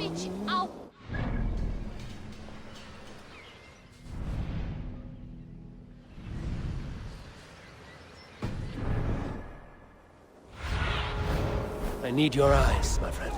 bitch out! I need your eyes, my friend.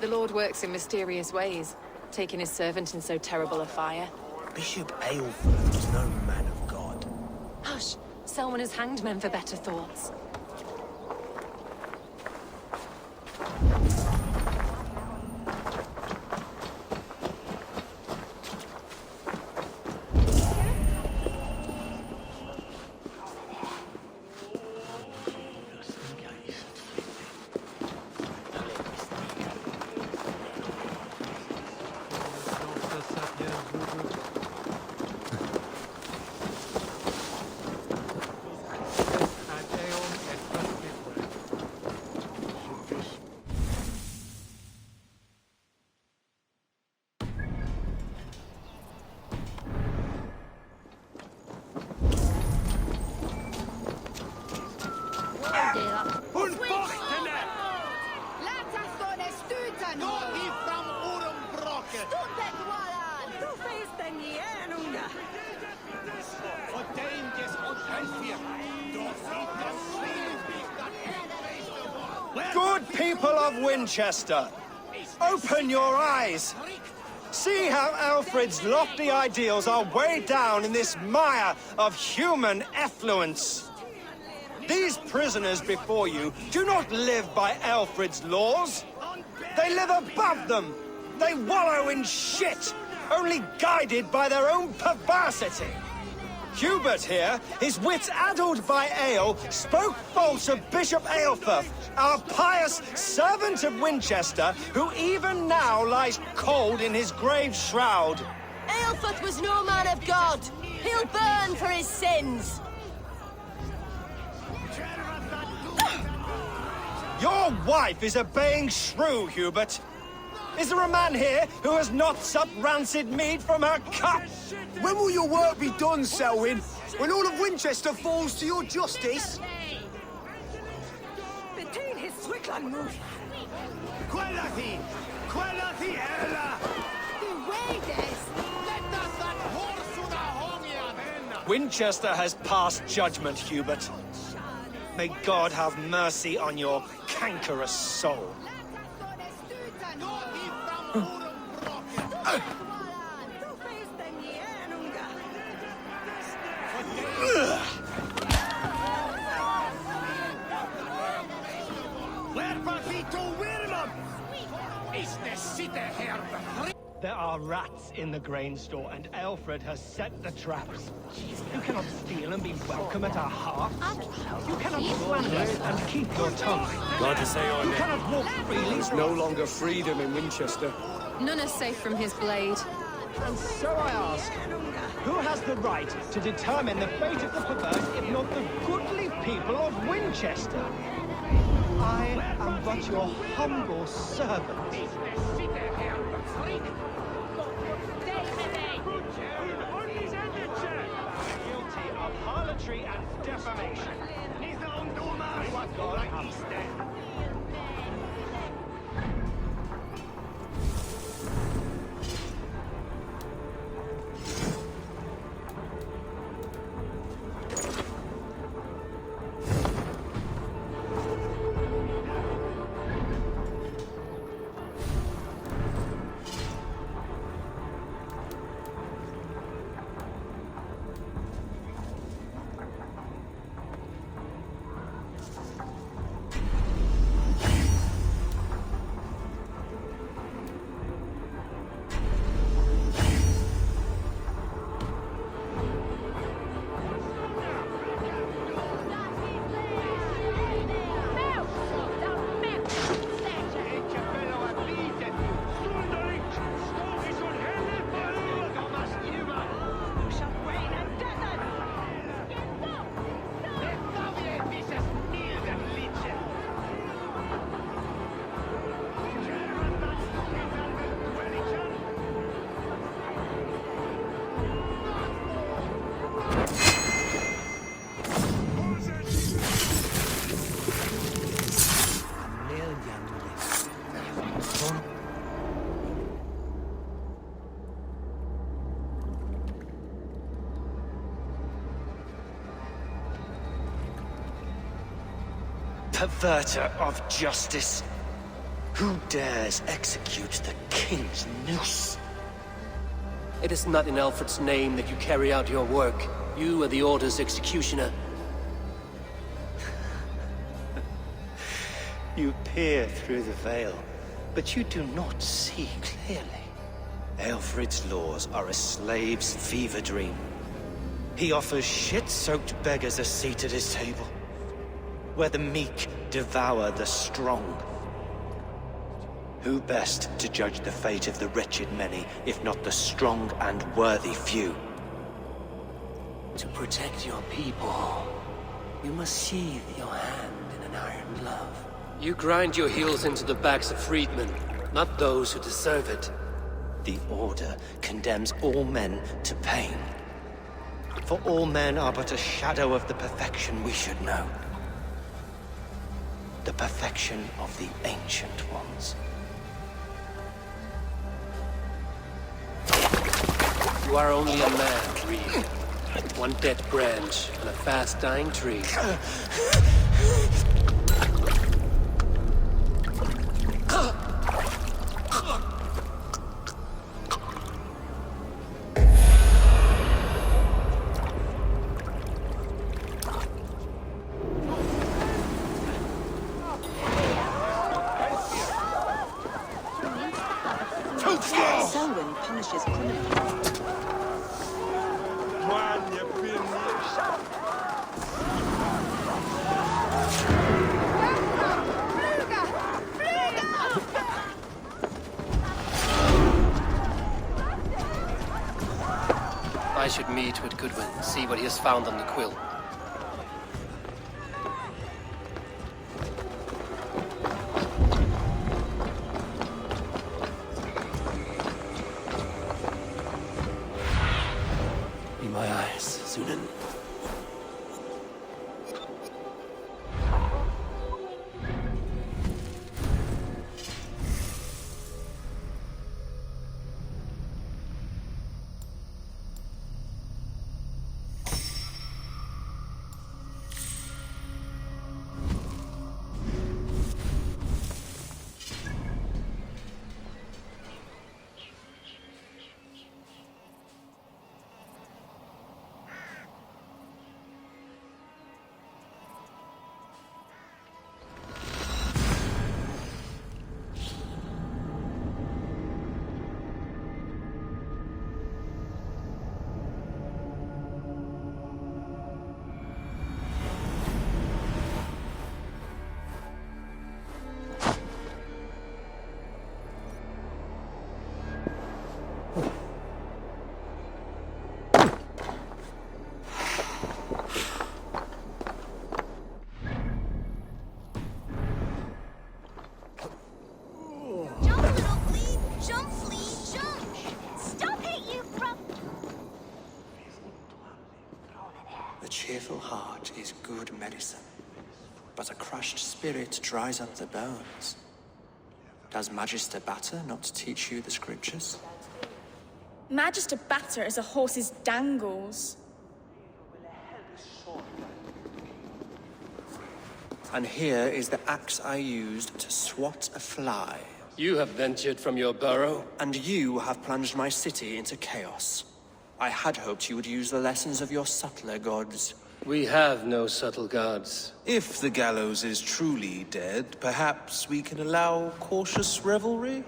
The Lord works in mysterious ways, taking his servant in so terrible a fire. Bishop Eivor was no man of God. Hush! Selwyn has hanged men for better thoughts. Good people of Winchester, open your eyes! See how Alfred's lofty ideals are weighed down in this mire of human effluence. These prisoners before you do not live by Alfred's laws. They live above them. They wallow in shit, only guided by their own perversity. Hubert here, his wits addled by ale, spoke false of Bishop Eivor, our pious servant of Winchester, who even now lies cold in his grave shroud. Eivor was no man of God. He'll burn for his sins. Your wife is obeying shrew, Hubert. Is there a man here who has not supped rancid mead from her cup? When will your work be done, Selwyn? When all of Winchester falls to your justice? Winchester has passed judgment, Hubert. May God have mercy on your cankerous soul. There are rats in the grain store, and Alfred has set the traps. You cannot steal and be welcome at our hearth. You cannot slander and keep your tongue. Glad to say your You name. cannot walk freely. There's no longer freedom in Winchester. None are safe from his blade. And so I ask, who has the right to determine the fate of the perverse if not the goodly people of Winchester? I am but your humble servant. Guilty of harlotry and defamation. Perverter of justice. Who dares execute the king's noose? It is not in Alfred's name that you carry out your work. You are the Order's executioner. You peer through the veil, but you do not see clearly. Alfred's laws are a slave's fever dream. He offers shit-soaked beggars a seat at his table, where the meek devour the strong. Who best to judge the fate of the wretched many, if not the strong and worthy few? To protect your people, you must sheathe your hand in an iron glove. You grind your heels into the backs of freedmen, not those who deserve it. The Order condemns all men to pain. For all men are but a shadow of the perfection we should know. The perfection of the Ancient Ones. You are only a man, Reed. One dead branch on a fast-dying tree. Selwyn punishes criminals. I should meet with Goodwin, see what he has found on the quill. Be my eyes, Sunan. A cheerful heart is good medicine, but a crushed spirit dries up the bones. Does Magister Batter not teach you the scriptures? Magister Batter is a horse's dangles. And here is the axe I used to swat a fly. You have ventured from your burrow? And you have plunged my city into chaos. I had hoped you would use the lessons of your subtler gods. We have no subtle gods. If the gallows is truly dead, perhaps we can allow cautious revelry?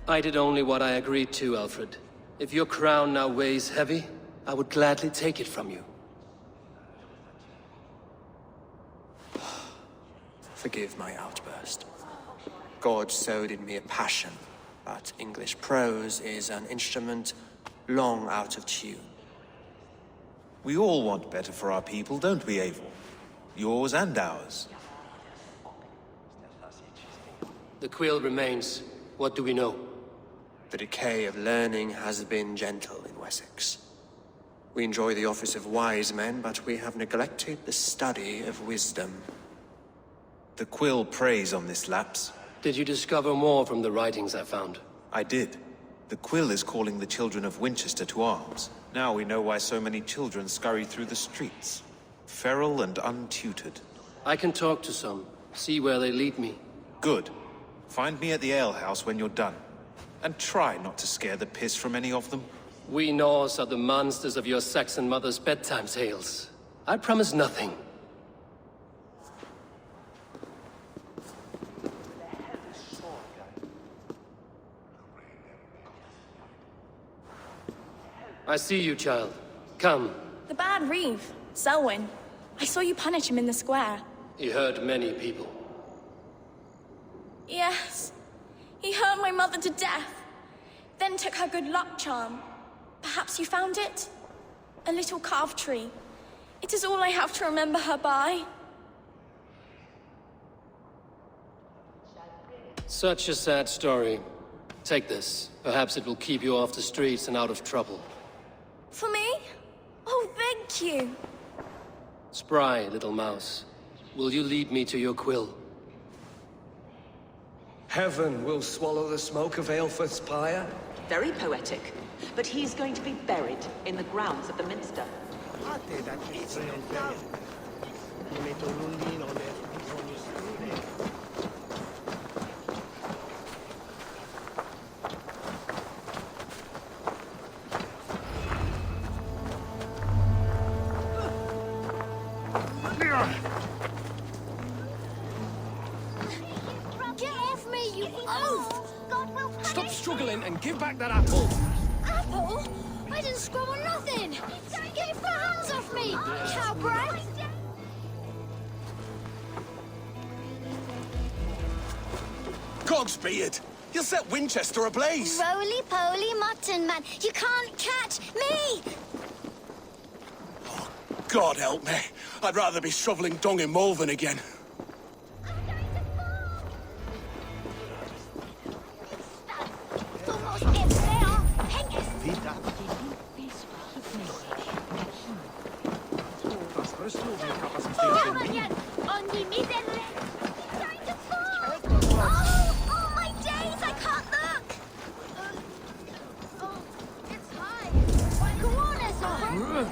I did only what I agreed to, Alfred. If your crown now weighs heavy, I would gladly take it from you. Forgive my outburst. God sowed in me a passion, but English prose is an instrument long out of tune. We all want better for our people, don't we, Eivor? Yours and ours. The quill remains. What do we know? The decay of learning has been gentle in Wessex. We enjoy the office of wise men, but we have neglected the study of wisdom. The quill preys on this lapse. Did you discover more from the writings I found? I did. The quill is calling the children of Winchester to arms. Now we know why so many children scurry through the streets. Feral and untutored. I can talk to some, see where they lead me. Good. Find me at the alehouse when you're done. And try not to scare the piss from any of them. We Norse are the monsters of your Saxon mother's bedtime tales. I promise nothing. I see you, child. Come. The bad Reeve, Selwyn. I saw you punish him in the square. He hurt many people. Yes. He hurt my mother to death. Then took her good luck charm. Perhaps you found it? A little carved tree. It is all I have to remember her by. Such a sad story. Take this. Perhaps it will keep you off the streets and out of trouble. For me? Oh, thank you. Spry, little mouse. Will you lead me to your quill? Heaven will swallow the smoke of Aelfred's pyre. Very poetic. But he's going to be buried in the grounds of the Minster. Get off me, you oaf! God will punish. Stop struggling and give back that apple. Apple? I didn't scrub on nothing! Get your hands off me, cowbray! God's beard! You'll set Winchester ablaze! Roly-poly mutton man, you can't catch me! God help me. I'd rather be shoveling dung in Malvern again. Oh, my days, I can't look! It's high. Go on, Eivor.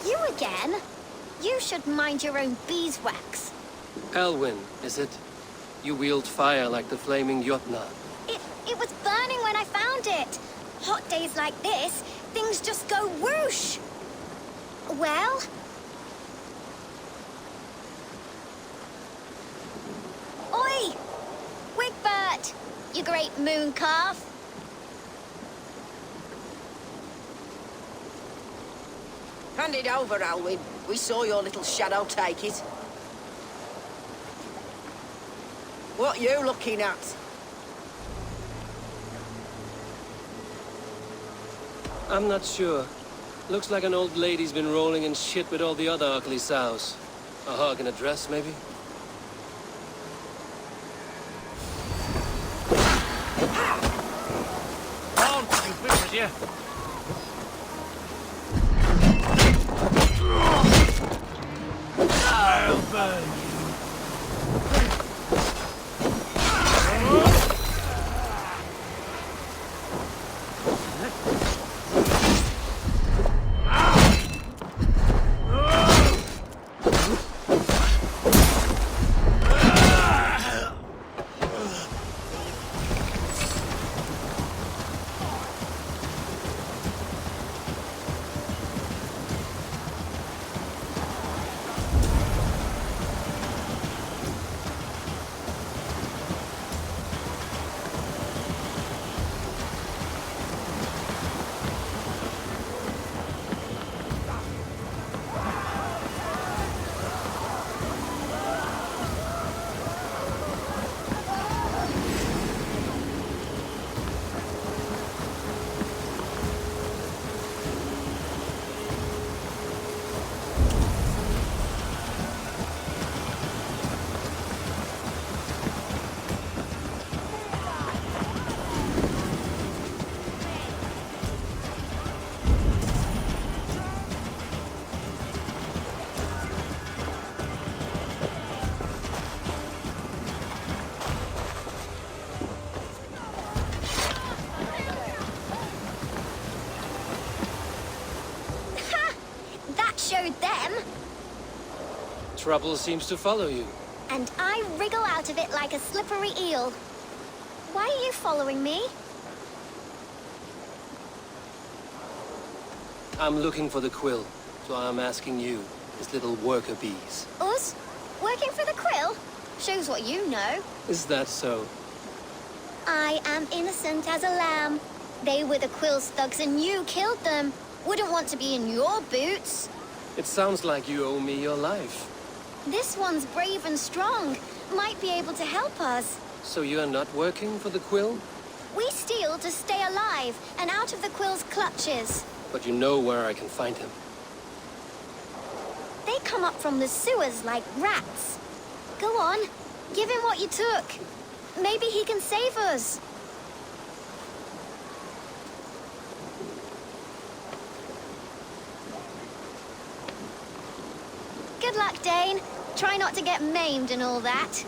You again? You should mind your own beeswax. Elwyn, is it? You wield fire like the flaming Jotnar. It was burning when I found it. Hot days like this, things just go whoosh. Well? Oi! Wigbert! You great moon calf. Hand it over, Alwyn. We saw your little shadow take it. What you looking at? I'm not sure. Looks like an old lady's been rolling in shit with all the other ugly sows. A hug and a dress, maybe? On, you bitches, yeah. I'll burn you. Showed them. Trouble seems to follow you. And I wriggle out of it like a slippery eel. Why are you following me? I'm looking for the quill, so I'm asking you, his little worker bees. Us? Working for the quill? Shows what you know. Is that so? I am innocent as a lamb. They were the quill's thugs and you killed them. Wouldn't want to be in your boots. It sounds like you owe me your life. This one's brave and strong. Might be able to help us. So you're not working for the quill? We steal to stay alive and out of the quill's clutches. But you know where I can find him. They come up from the sewers like rats. Go on, give him what you took. Maybe he can save us. Good luck, Dane. Try not to get maimed and all that.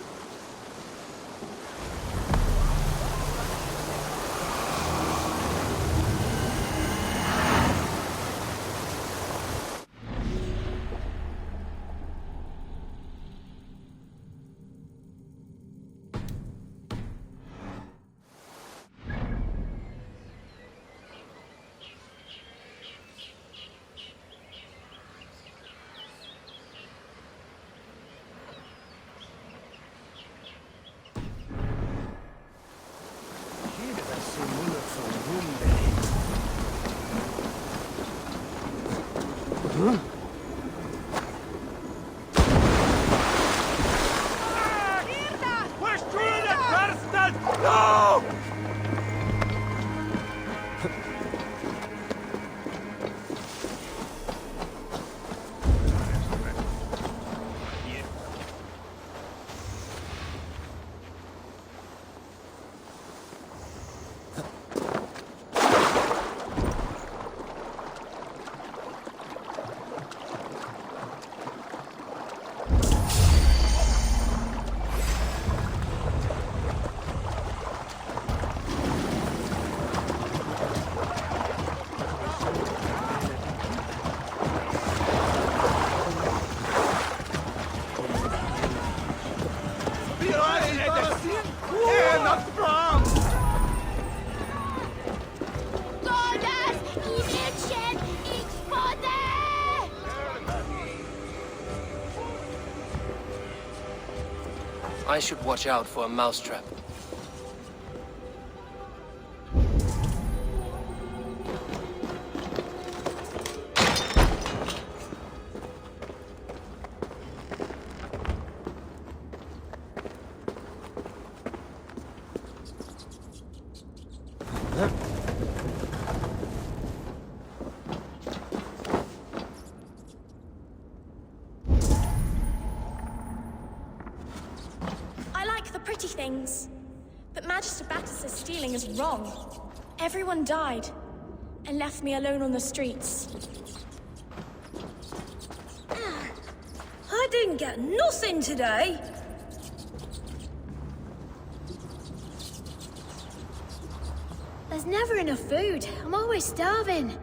I should watch out for a mousetrap. Things. But Magister Battus' stealing is wrong. Everyone died and left me alone on the streets. I didn't get nothing today. There's never enough food. I'm always starving.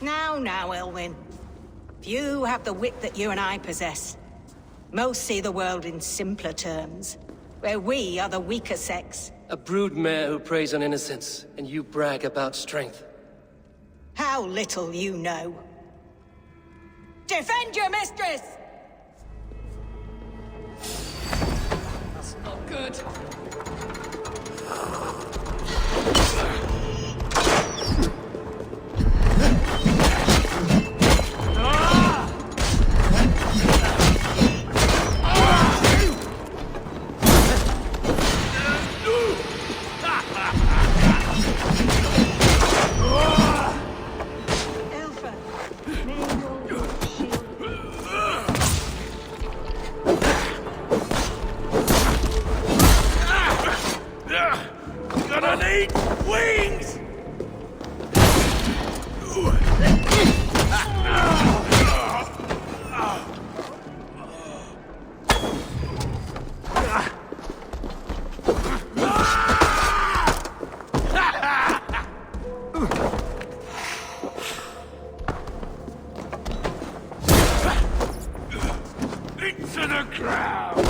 Now, Elwyn. Few have the wit that you and I possess. Most see the world in simpler terms, where we are the weaker sex. A broodmare who preys on innocence, and you brag about strength. How little you know. Defend your mistress! That's not good. Gonna need wings! Into the ground!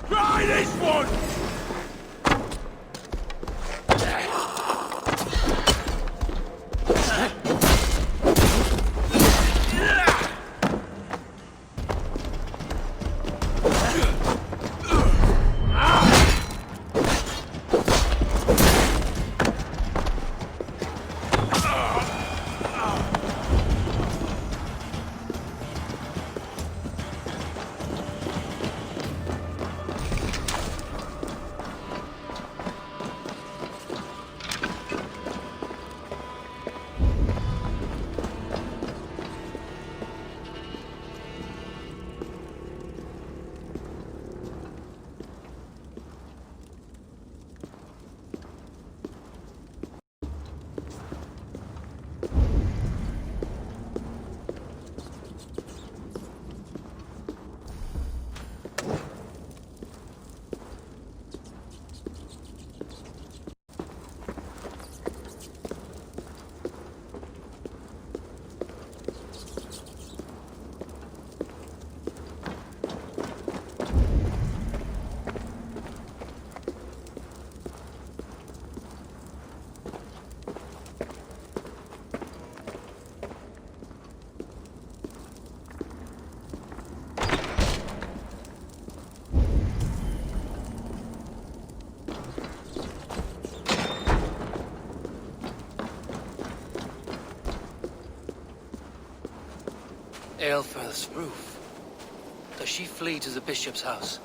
Try this one! Aelfirth's roof. Does she flee to the bishop's house?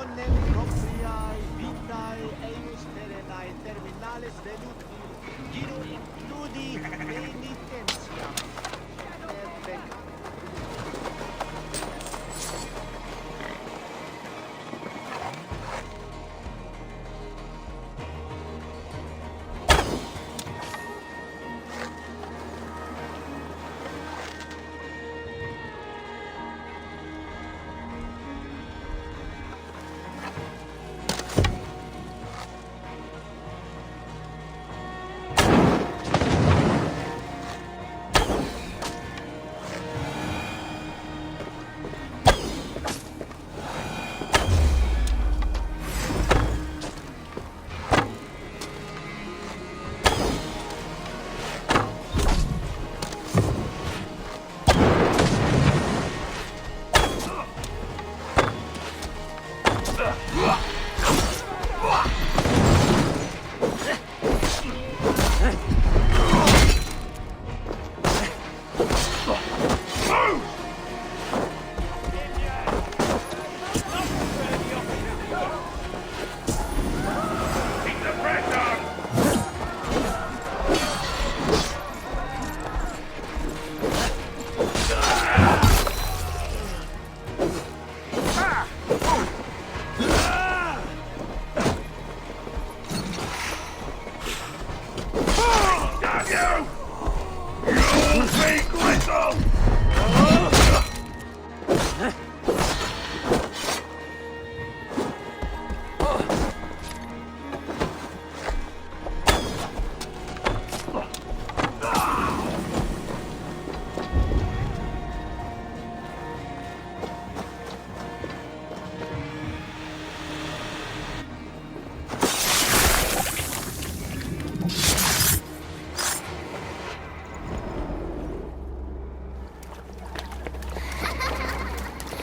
Nonem propriae vitae eius perennae terminales veluti, giro includi penitentiam. Perfect.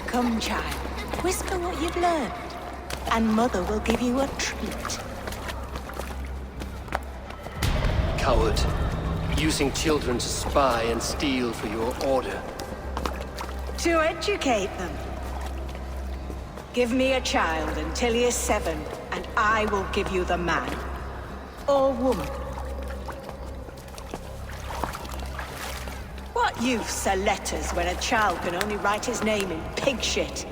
Come, child. Whisper what you've learned, and Mother will give you a treat. Coward. Using children to spy and steal for your order. To educate them. Give me a child until he is 7, and I will give you the man. Or woman. What use are letters when a child can only write his name in pig shit?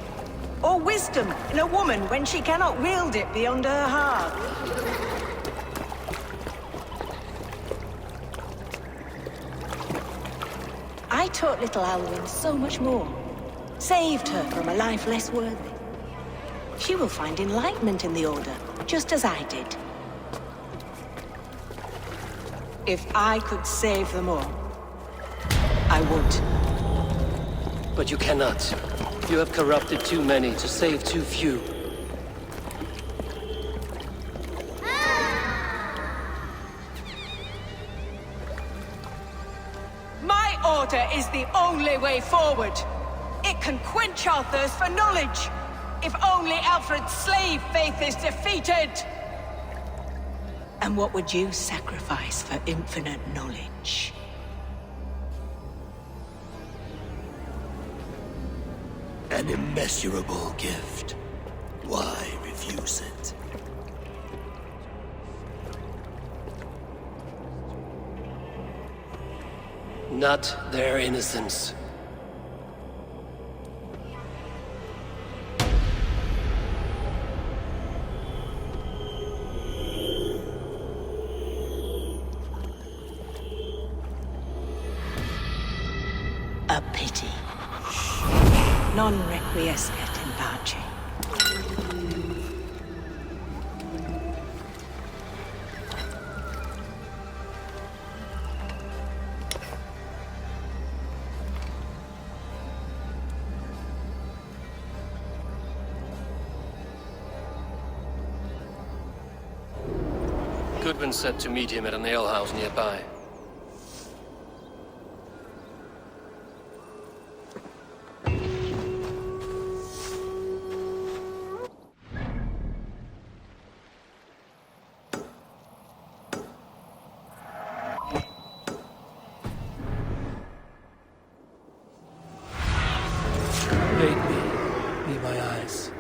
Or wisdom in a woman when she cannot wield it beyond her heart? I taught little Alwyn so much more. Saved her from a life less worthy. She will find enlightenment in the Order, just as I did. If I could save them all, I would. But you cannot. You have corrupted too many to save too few. My order is the only way forward. It can quench our thirst for knowledge. If only Alfred's slave faith is defeated. And what would you sacrifice for infinite knowledge? An immeasurable gift. Why refuse it? Not their innocence. A pity. Non requiescat in pace. Goodwin said to meet him at an alehouse nearby. Aid me, be my eyes.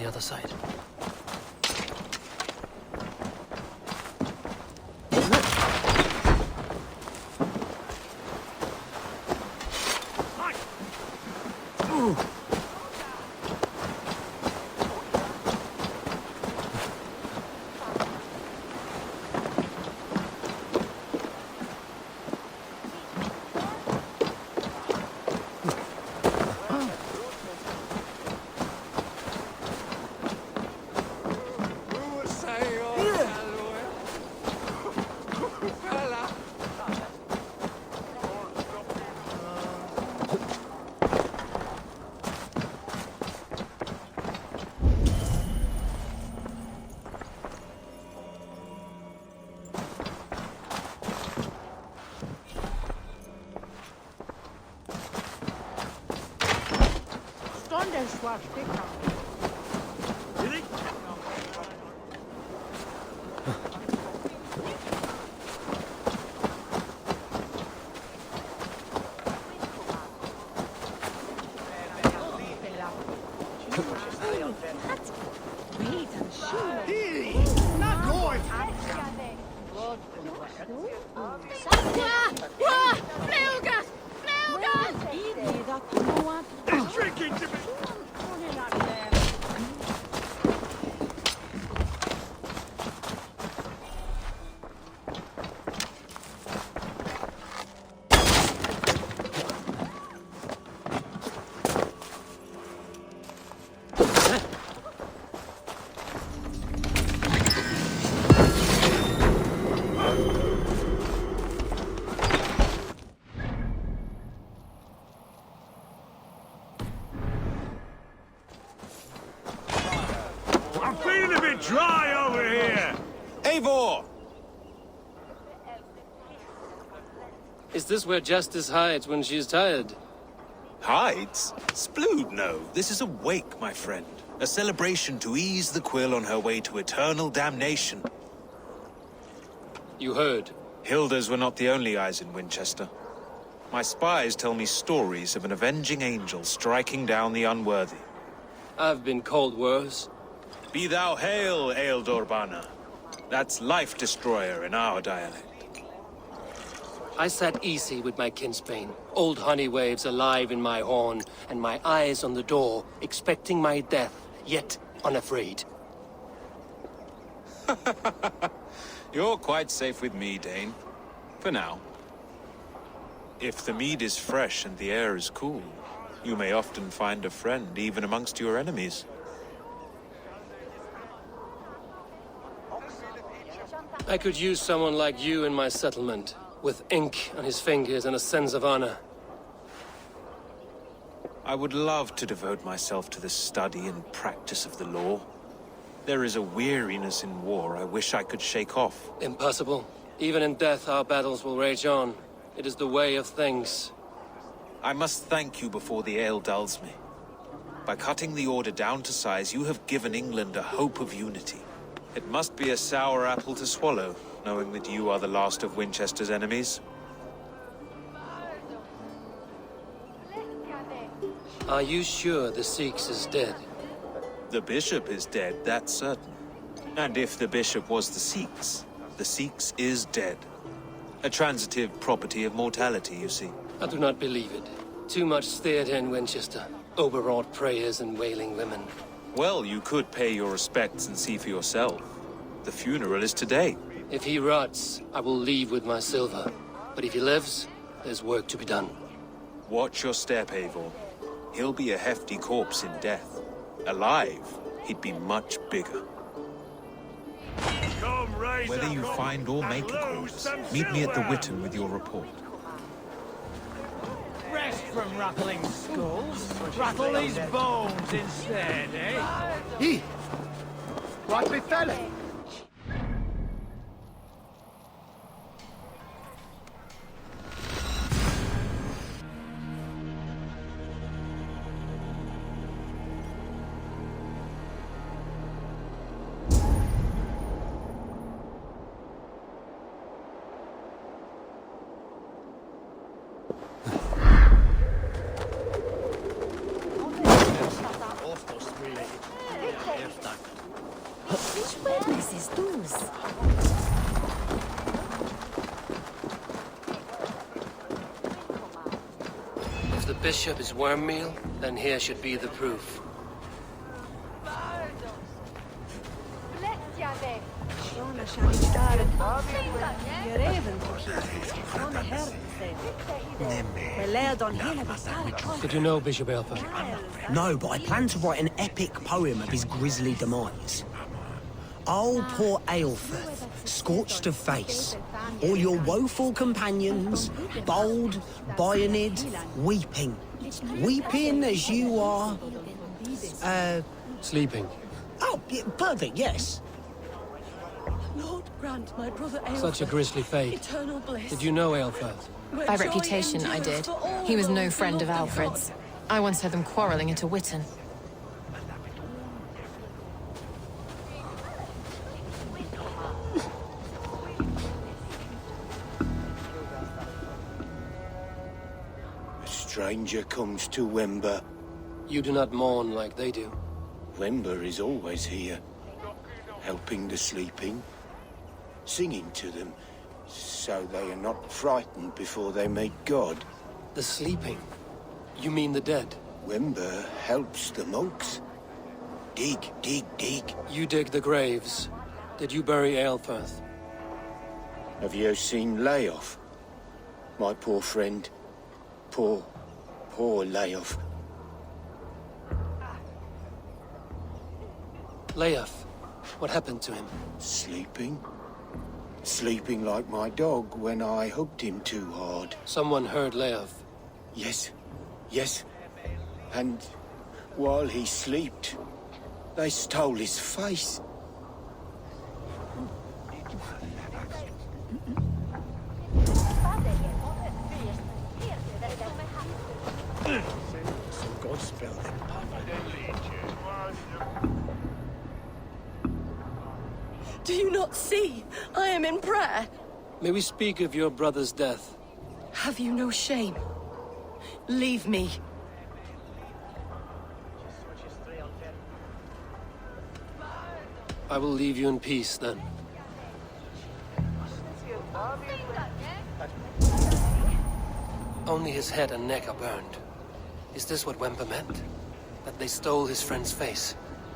Other side. Dry over here! Eivor! Is this where Justice hides when she's tired? Hides? Splood, no. This is a wake, my friend. A celebration to ease the Quill on her way to eternal damnation. You heard. Hilda's were not the only eyes in Winchester. My spies tell me stories of an avenging angel striking down the unworthy. I've been called worse. Be thou hail, Eildorbana. That's Life Destroyer in our dialect. I sat easy with my kinsbane, old honey waves alive in my horn, and my eyes on the door, expecting my death, yet unafraid. You're quite safe with me, Dane. For now. If the mead is fresh and the air is cool, you may often find a friend even amongst your enemies. I could use someone like you in my settlement, with ink on his fingers and a sense of honor. I would love to devote myself to the study and practice of the law. There is a weariness in war I wish I could shake off. Impossible. Even in death, our battles will rage on. It is the way of things. I must thank you before the ale dulls me. By cutting the order down to size, you have given England a hope of unity. It must be a sour apple to swallow, knowing that you are the last of Winchester's enemies. Are you sure the Sikhs is dead? The bishop is dead, that's certain. And if the bishop was the Sikhs is dead. A transitive property of mortality, you see. I do not believe it. Too much theatre in Winchester. Overwrought prayers and wailing women. Well, you could pay your respects and see for yourself. The funeral is today. If he rots, I will leave with my silver. But if he lives, there's work to be done. Watch your step, Eivor. He'll be a hefty corpse in death. Alive, he'd be much bigger. Whether you find or make a corpse, meet me at the Witten with your report. Rest from rattling skulls. Rattle these bones instead, eh? Right, big fella. If the bishop is worm meal, then here should be the proof. Did you know Bishop Eivor? No, but I plan to write an epic poem of his grisly demise. Oh, poor Aelfirth, scorched of face. All your woeful companions, bold, bayoneted, weeping. Weeping as you are... Sleeping. Oh, yeah, perfect, yes. Lord, grant my brother Aelfirth Such a grisly fate. eternal bliss. Did you know Eilfirth? By reputation, I did. He was no friend of Alfred's. I once heard them quarreling at a Witten. A stranger comes to Wember. You do not mourn like they do. Wember is always here, helping the sleeping, singing to them, so they are not frightened before they meet God. The sleeping? You mean the dead? Wember helps the monks. Dig, dig, dig. You dig the graves. Did you bury Eilfirth? Have you seen Leof? My poor friend. Poor Leof. Leof, what happened to him? Sleeping? Sleeping like my dog when I hugged him too hard. Someone heard Leof. Yes. And while he slept, they stole his face. Some God spelled it. Do you not see? I am in prayer. May we speak of your brother's death? Have you no shame? Leave me. I will leave you in peace, then. Only his head and neck are burned. Is this what Wemper meant? That they stole his friend's face?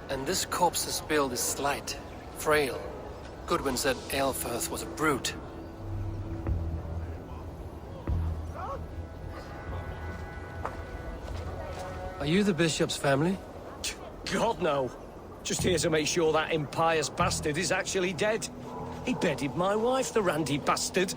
And this corpse's build is slight, frail. Goodwin said Aelfirth was a brute. Are you the bishop's family? God, no. Just here to make sure that impious bastard is actually dead. He bedded my wife, the randy bastard.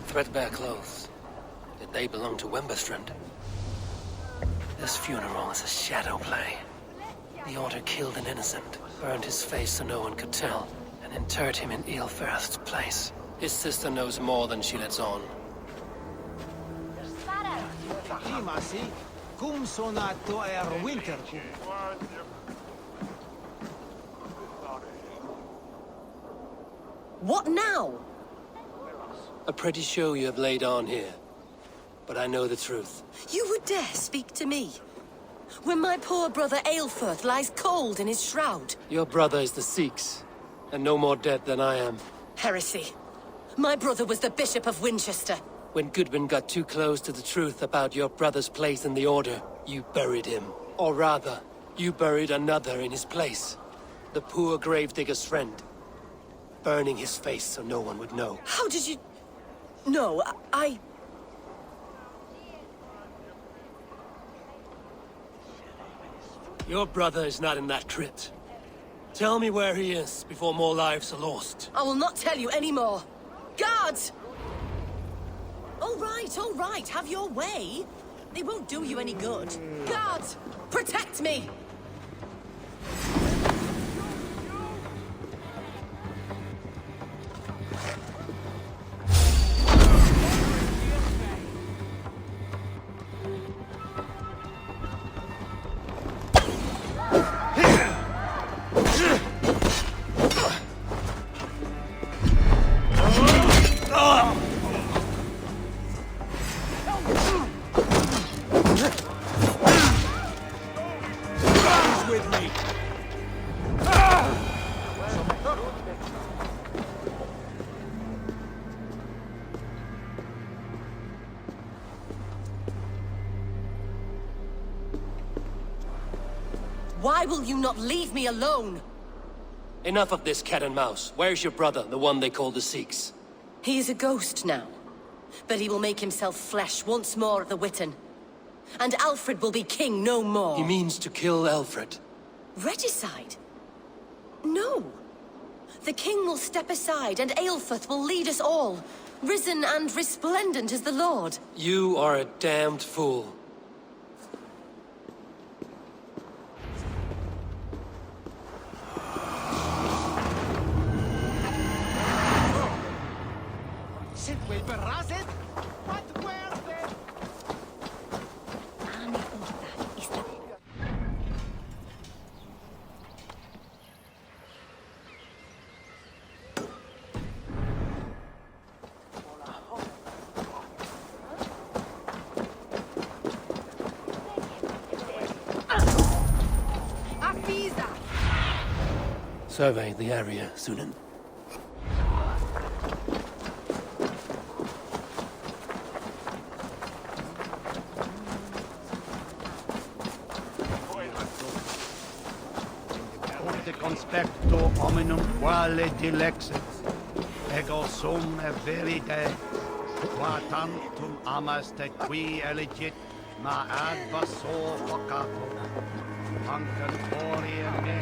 Threadbare clothes. Did they belong to Wemberstrand? This funeral is a shadow play. The Order killed an innocent, burned his face so no one could tell, and interred him in Eilfirth's place. His sister knows more than she lets on. What now? A pretty show you have laid on here. But I know the truth. You would dare speak to me? When my poor brother Eilfirth lies cold in his shroud. Your brother is the Sikhs, and no more dead than I am. Heresy. My brother was the Bishop of Winchester. When Goodwin got too close to the truth about your brother's place in the Order, you buried him. Or rather, you buried another in his place. The poor gravedigger's friend. Burning his face so no one would know. How did you... No, I... Your brother is not in that crypt. Tell me where he is before more lives are lost. I will not tell you anymore. Guards! All right, have your way. They won't do you any good. Guards, protect me! Why will you not leave me alone? Enough of this cat and mouse. Where's your brother, the one they call the Sikhs? He is a ghost now. But he will make himself flesh once more at the Witten. And Alfred will be king no more. He means to kill Alfred. Regicide? No. The king will step aside and Eilfirth will lead us all. Risen and resplendent as the Lord. You are a damned fool. Survey the area, Sunan. Forte conspecto hominum quale dilexit, ego sum verite, qua tantum amaste qui elegit, ma advaso vocato, ancan oriem me.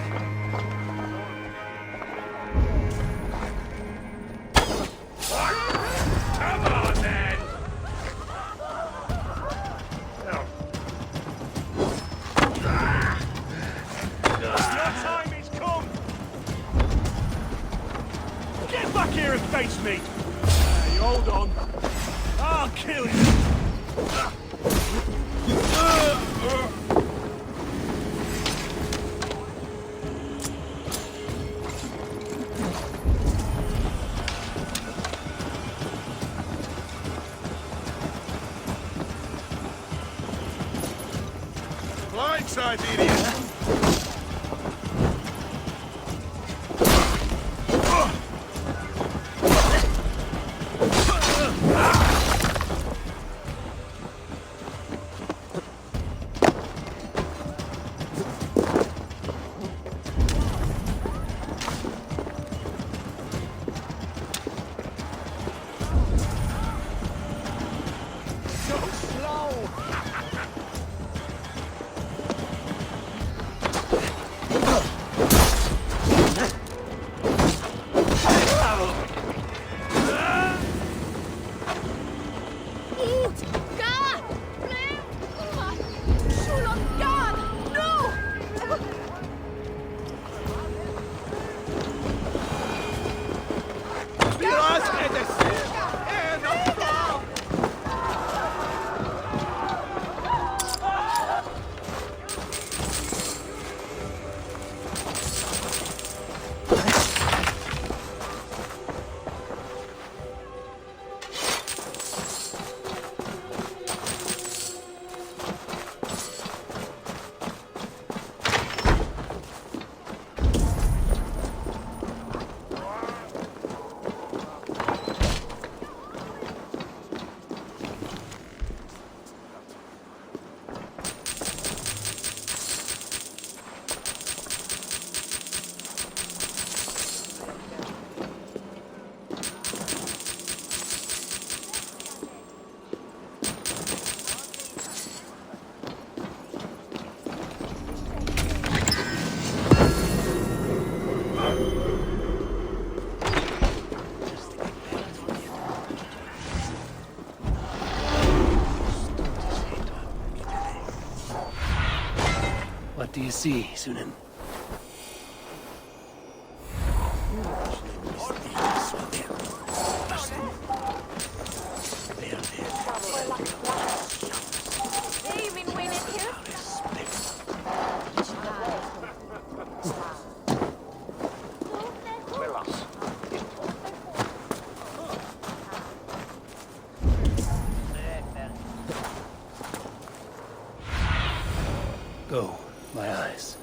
Come on, then! Your time is come! Get back here and face me! You hold on. I'll kill you! Blindside, idiot! What do you see, Sunan? Go, my eyes.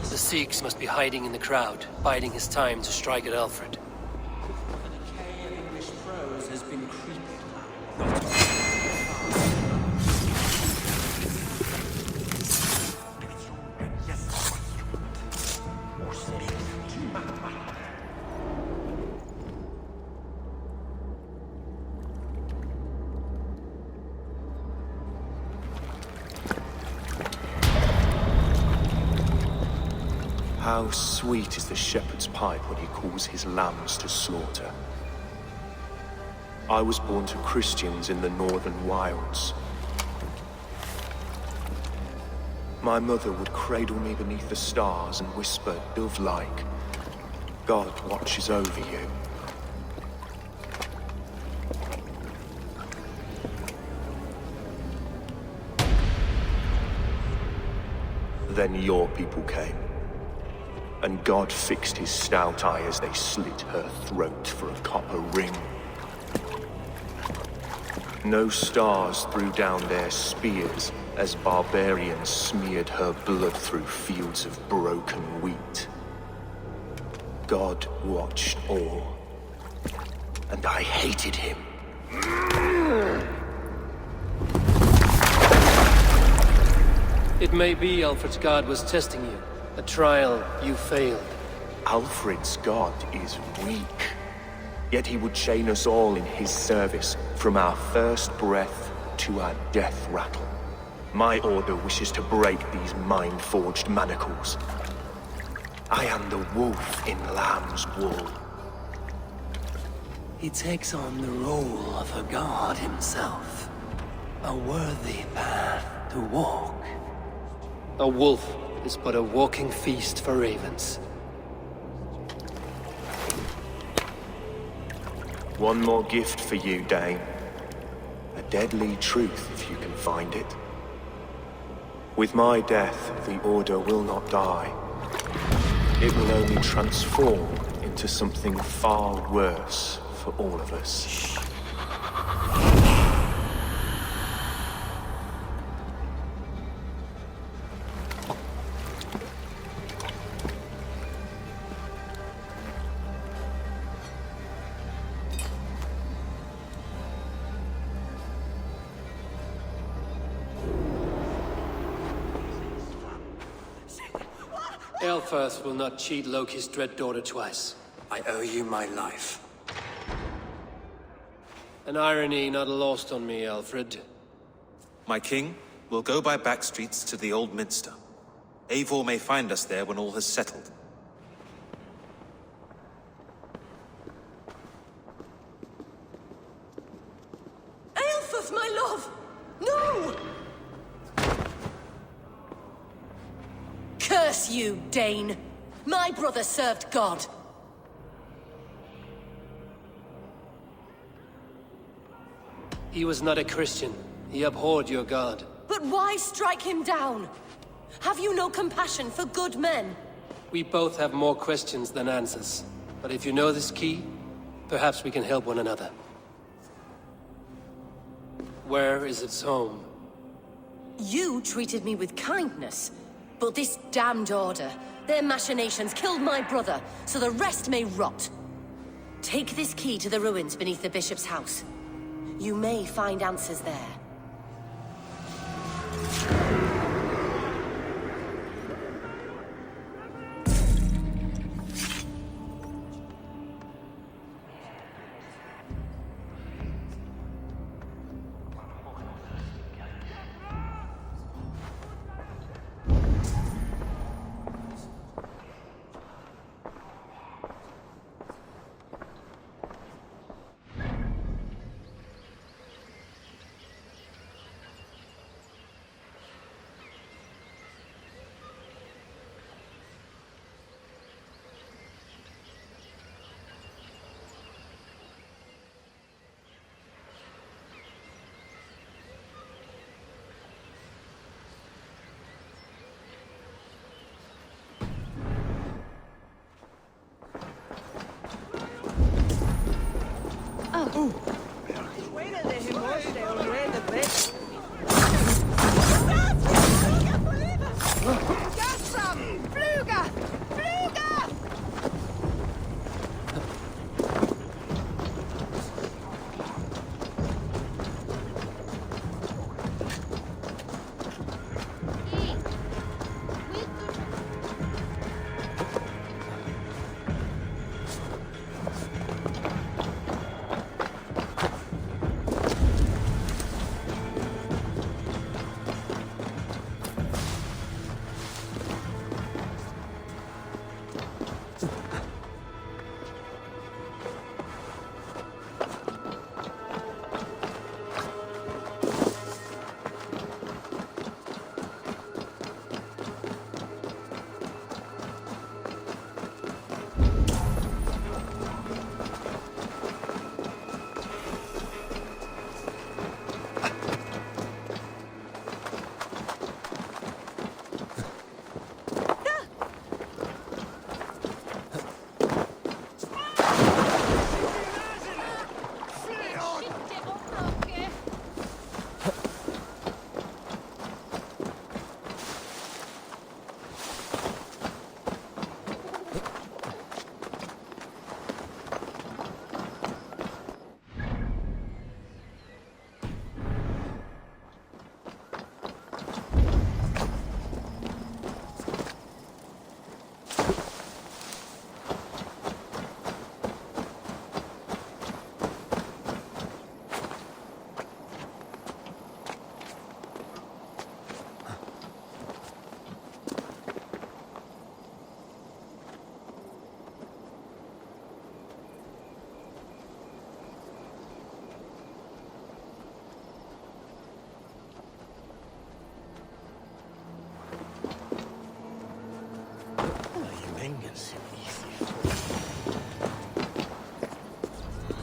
The Sikhs must be hiding in the crowd, biding his time to strike at Alfred. The decay of English prose has been creeping. How sweet is the shepherd's pipe when he calls his lambs to slaughter. I was born to Christians in the northern wilds. My mother would cradle me beneath the stars and whisper, dove-like, God watches over you. Then your people came. And God fixed his stout eye as they slit her throat for a copper ring. No stars threw down their spears, as barbarians smeared her blood through fields of broken wheat. God watched all, and I hated him. It may be Alfred's god was testing you. A trial you failed. Alfred's god is weak. Yet he would chain us all in his service, from our first breath to our death rattle. My order wishes to break these mind-forged manacles. I am the wolf in lamb's wool. He takes on the role of a god himself. A worthy path to walk. A wolf is but a walking feast for ravens. One more gift for you, Dane. A deadly truth, if you can find it. With my death, the Order will not die. It will only transform into something far worse for all of us. Eilfir will not cheat Loki's dread daughter twice. I owe you my life. An irony not lost on me, Alfred. My king, we'll go by back streets to the Old Minster. Eivor may find us there when all has settled. Eilfir, my love! No! Curse you, Dane! My brother served God. He was not a Christian. He abhorred your god. But why strike him down? Have you no compassion for good men? We both have more questions than answers. But if you know this key, perhaps we can help one another. Where is its home? You treated me with kindness. But this damned Order, their machinations killed my brother, so the rest may rot. Take this key to the ruins beneath the Bishop's house. You may find answers there.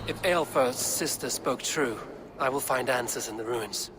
If Eivor's sister spoke true, I will find answers in the ruins.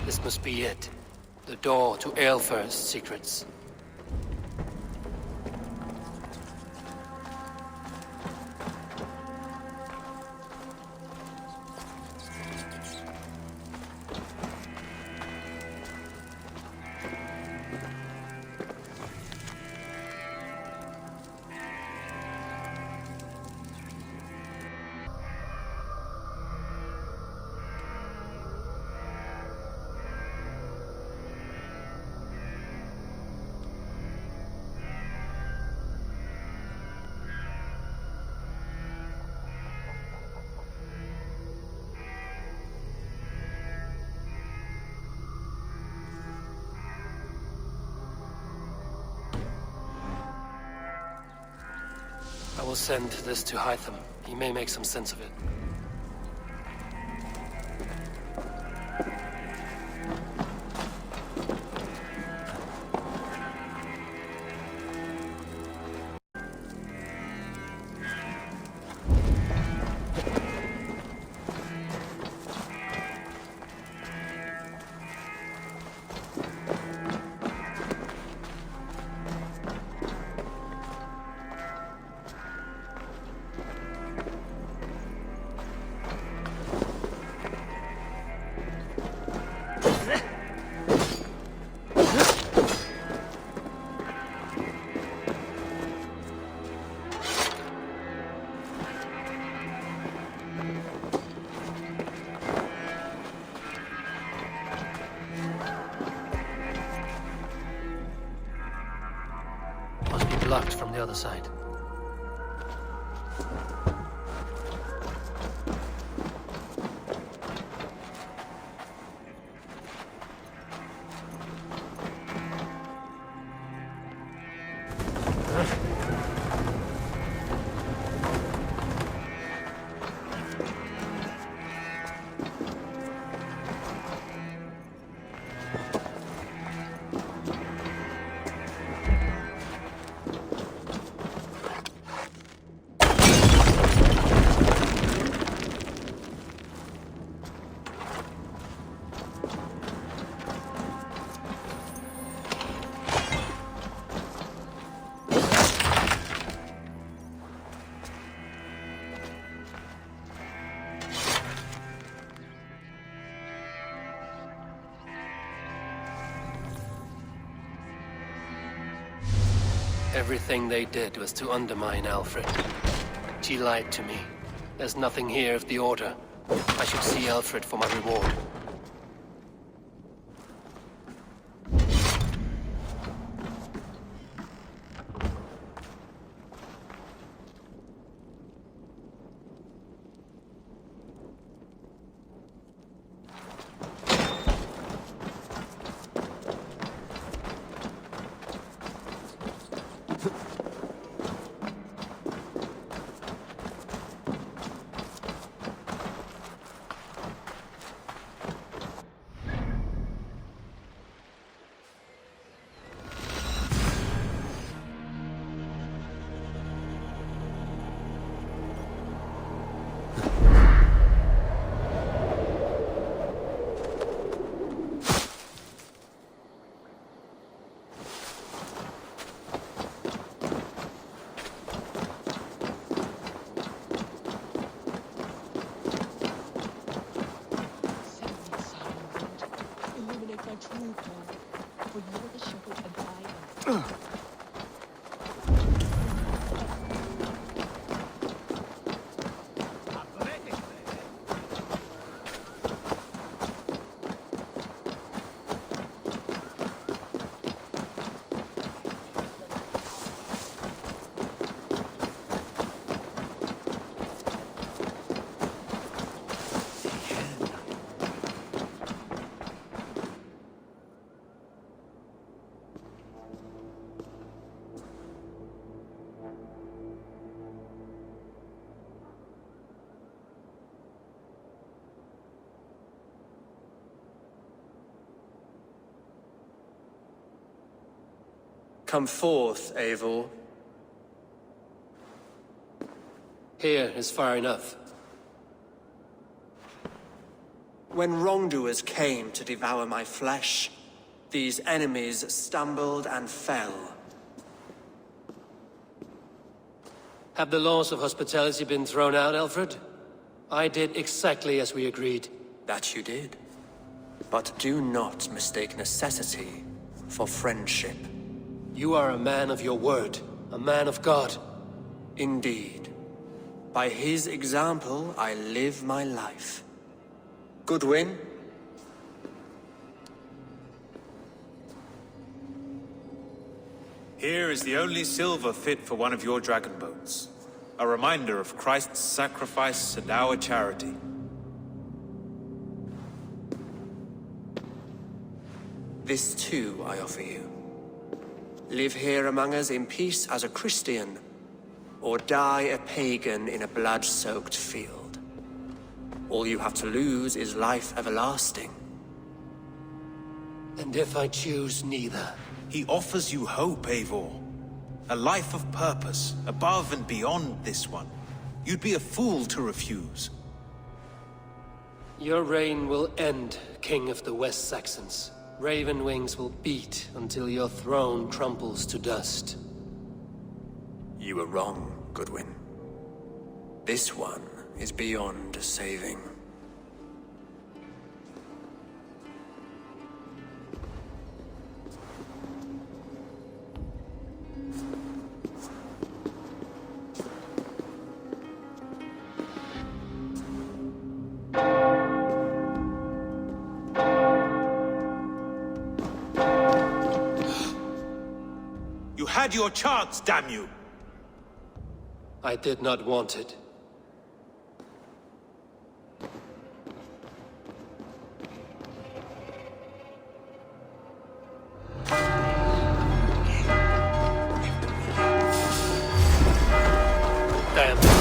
This must be it. The door to Eivor's secrets. I will send this to Hytham. He may make some sense of it. Blocked from the other side. Everything they did was to undermine Alfred. She lied to me. There's nothing here of the Order. I should see Alfred for my reward. Come forth, Eivor. Here is far enough. When wrongdoers came to devour my flesh, these enemies stumbled and fell. Have the laws of hospitality been thrown out, Alfred? I did exactly as we agreed. That you did. But do not mistake necessity for friendship. You are a man of your word, a man of God. Indeed. By his example, I live my life. Goodwin? Here is the only silver fit for one of your dragon boats. A reminder of Christ's sacrifice and our charity. This too I offer you. Live here among us in peace as a Christian, or die a pagan in a blood-soaked field. All you have to lose is life everlasting. And if I choose neither? He offers you hope, Eivor. A life of purpose, above and beyond this one. You'd be a fool to refuse. Your reign will end, King of the West Saxons. Raven wings will beat until your throne crumples to dust. You were wrong, Goodwin. This one is beyond saving. You had your chance, damn you! I did not want it. Damn it,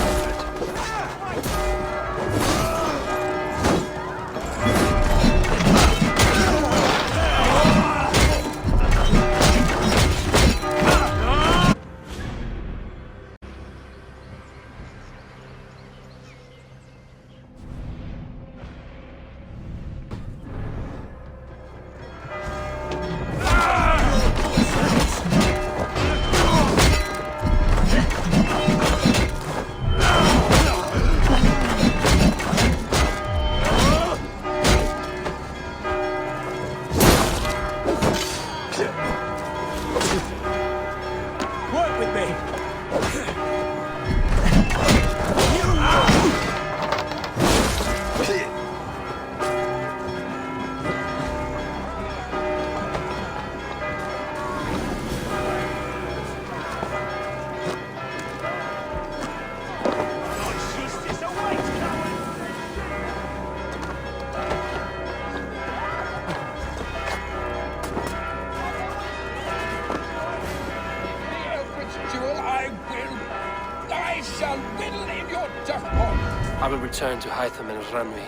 I will return to Hytham and Ranvi.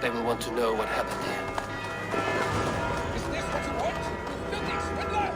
They will want to know what happened here. Is this what you want? Filthy swindler!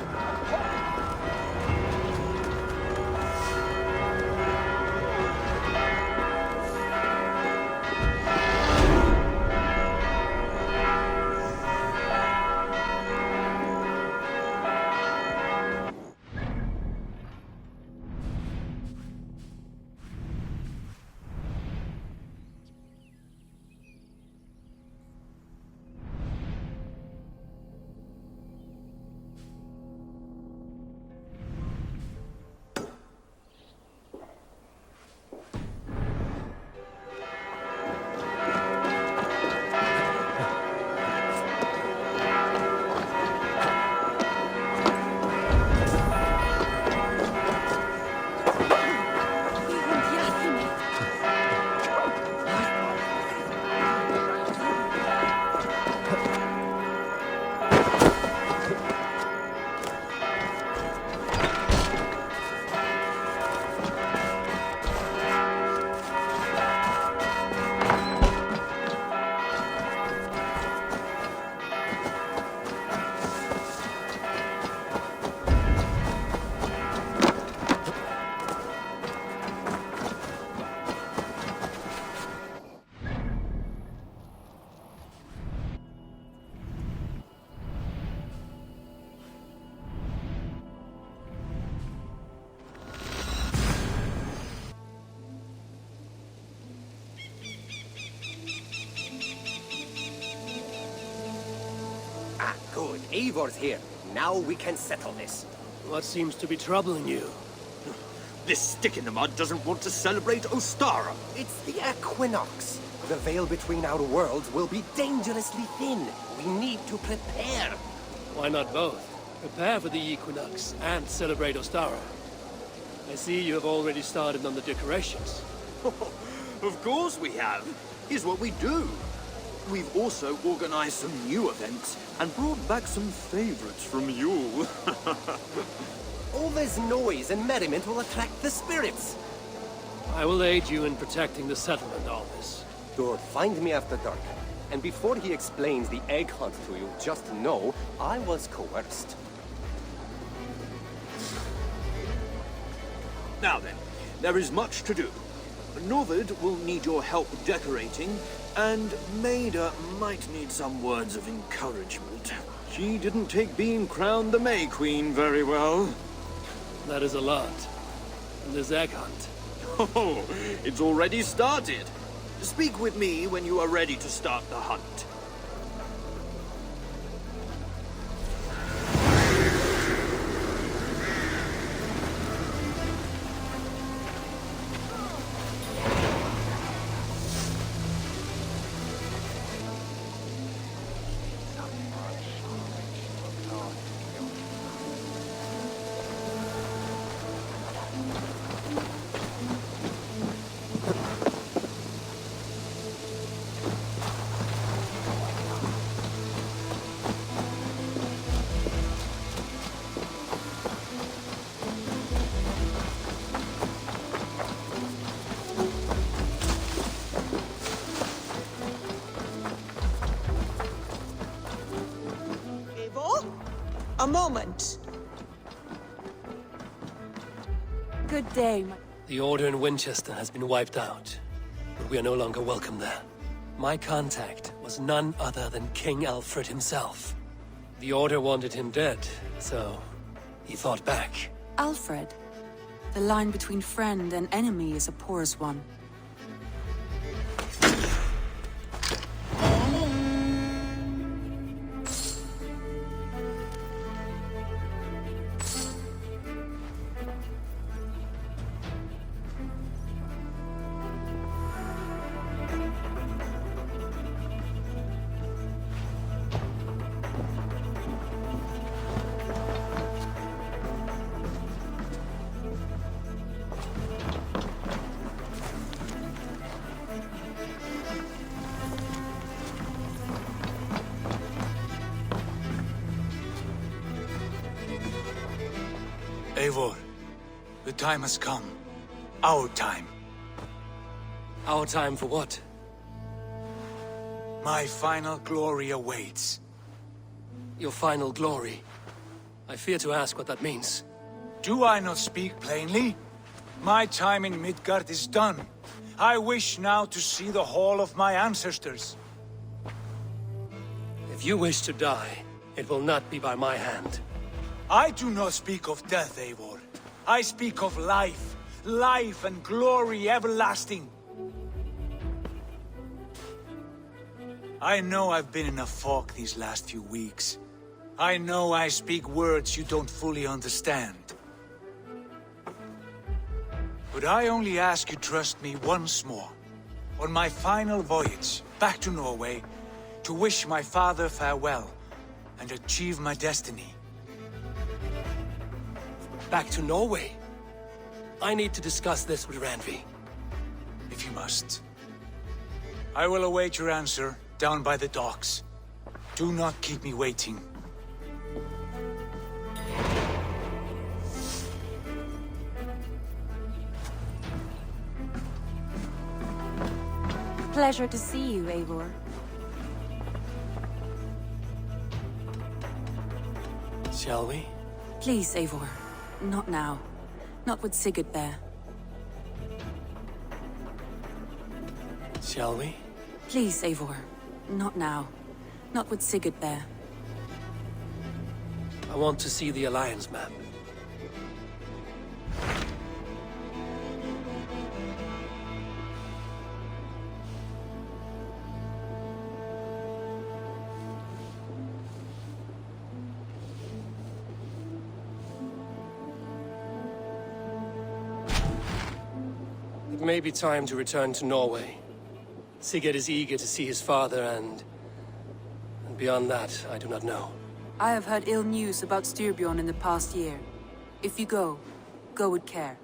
Good, Eivor's here. Now we can settle this. What seems to be troubling you? This stick in the mud doesn't want to celebrate Ostara. It's the equinox. The veil between our worlds will be dangerously thin. We need to prepare. Why not both? Prepare for the equinox and celebrate Ostara. I see you have already started on the decorations. Of course we have. Here's what we do. We've also organized some new events and brought back some favorites from you. All this noise and merriment will attract the spirits. I will aid you in protecting the settlement, Alvis. Good. Find me after dark. And before he explains the egg hunt to you, just know I was coerced. Now then, there is much to do. Norvid will need your help decorating, and Maida might need some words of encouragement. She didn't take being crowned the May Queen very well. That is a lot. And this egg hunt. Oh, it's already started. Speak with me when you are ready to start the hunt. A moment. Good day. The Order in Winchester has been wiped out, but we are no longer welcome there. My contact was none other than King Alfred himself. The Order wanted him dead, so he fought back. Alfred. The line between friend and enemy is a porous one. Eivor, the time has come. Our time. Our time for what? My final glory awaits. Your final glory? I fear to ask what that means. Do I not speak plainly? My time in Midgard is done. I wish now to see the hall of my ancestors. If you wish to die, it will not be by my hand. I do not speak of death, Eivor. I speak of life. Life and glory everlasting. I know I've been in a fog these last few weeks. I know I speak words you don't fully understand. But I only ask you trust me once more. On my final voyage back to Norway, to wish my father farewell and achieve my destiny. Back to Norway? I need to discuss this with Randvi. If you must. I will await your answer down by the docks. Do not keep me waiting. Pleasure to see you, Eivor. Shall we? Please, Eivor. Not now. Not with Sigurd there. Shall we? Please, Eivor. Not now. Not with Sigurd there. I want to see the Alliance map. It may be time to return to Norway. Sigurd is eager to see his father, and beyond that, I do not know. I have heard ill news about Styrbjorn in the past year. If you go, go with care.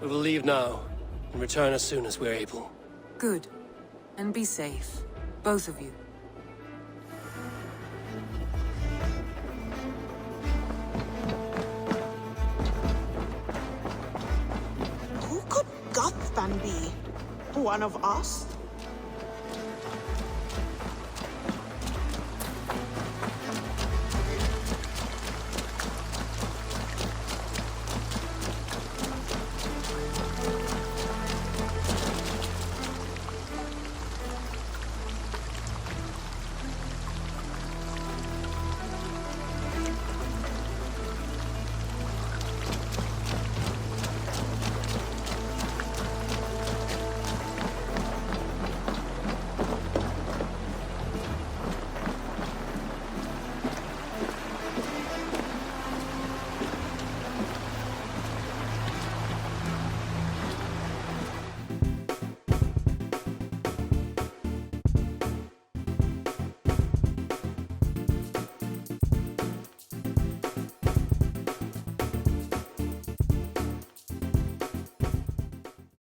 We will leave now, and return as soon as we're able. Good. And be safe. Both of you. Who could Gothban be? One of us?